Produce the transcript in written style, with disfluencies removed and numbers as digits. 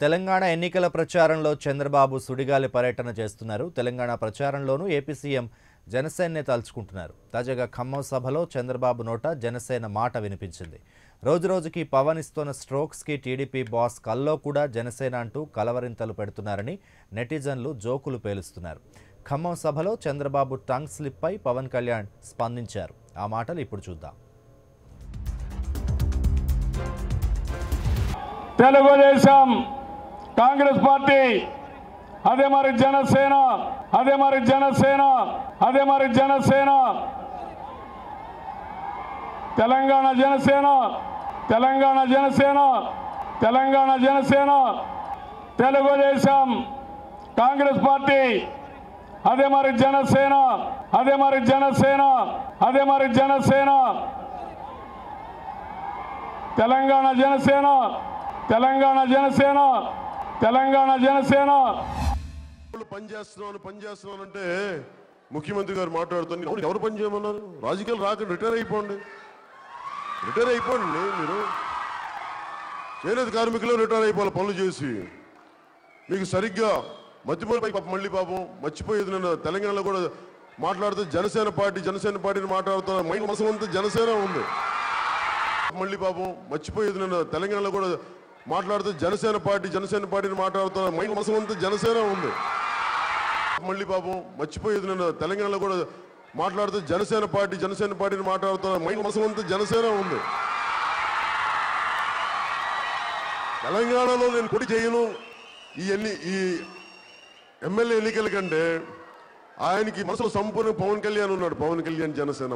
తెలంగాణ ఎన్నికల ప్రచారంలో చంద్రబాబు సుడిగాలి పర్యటన చేస్తున్నారు. తెలంగాణ ప్రచారంలోనూ ఏపీ సీఎం జనసేననే తలుచుకుంటున్నారు. తాజాగా ఖమ్మం సభలో చంద్రబాబు నోట జనసేన మాట వినిపించింది. రోజురోజుకి పవన్ ఇస్తున్న స్ట్రోక్స్కి టీడీపీ బాస్ కల్లో కూడా జనసేన అంటూ కలవరింతలు పెడుతున్నారని నెటిజన్లు జోకులు పేలుస్తున్నారు. ఖమ్మం సభలో చంద్రబాబు టంగ్ స్లిప్ పై పవన్ కళ్యాణ్ స్పందించారు. ఆ మాటలు ఇప్పుడు చూద్దాం. తెలుగుదేశం కాంగ్రెస్ పార్టీ అదే మరి జనసేన తెలంగాణ జనసేన తెలుగుదేశం కాంగ్రెస్ పార్టీ అదే మరి జనసేన తెలంగాణ జనసేన పనిచేస్తున్నాను అంటే ముఖ్యమంత్రి గారు మాట్లాడుతున్నారు. ఎవరు పని చేయమన్నారు? రాజకీయాలు రాకండి, రిటైర్ అయిపోండి. మీరు చేనేత కార్మికులు రిటైర్ అయిపోవాలి పనులు చేసి. మీకు సరిగ్గా మధ్యమూలపై మళ్ళీ పాపం మర్చిపోయేది. నేను తెలంగాణలో కూడా మాట్లాడుతూ జనసేన పార్టీని మాట్లాడుతున్నా. మైండ్ మనసు అంతా జనసేన ఉంది. మళ్ళీ పాపం మర్చిపోయేది. నేను తెలంగాణలో కూడా మాట్లాడుతూ జనసేన పార్టీని మాట్లాడుతున్నా. మైండ్ మనసు అంతా జనసేన ఉంది. మళ్ళీ పాపం మర్చిపోయేది. నేను తెలంగాణలో కూడా మాట్లాడుతూ జనసేన పార్టీని మాట్లాడుతున్నా. మైండ్ మనసు అంతా జనసేన ఉంది. తెలంగాణలో నేను పోటీ చేయను. ఈ ఎమ్మెల్యే ఎన్నికల కంటే ఆయనకి మనసులో సంపూర్ణ పవన్ కళ్యాణ్ ఉన్నాడు. పవన్ కళ్యాణ్ జనసేన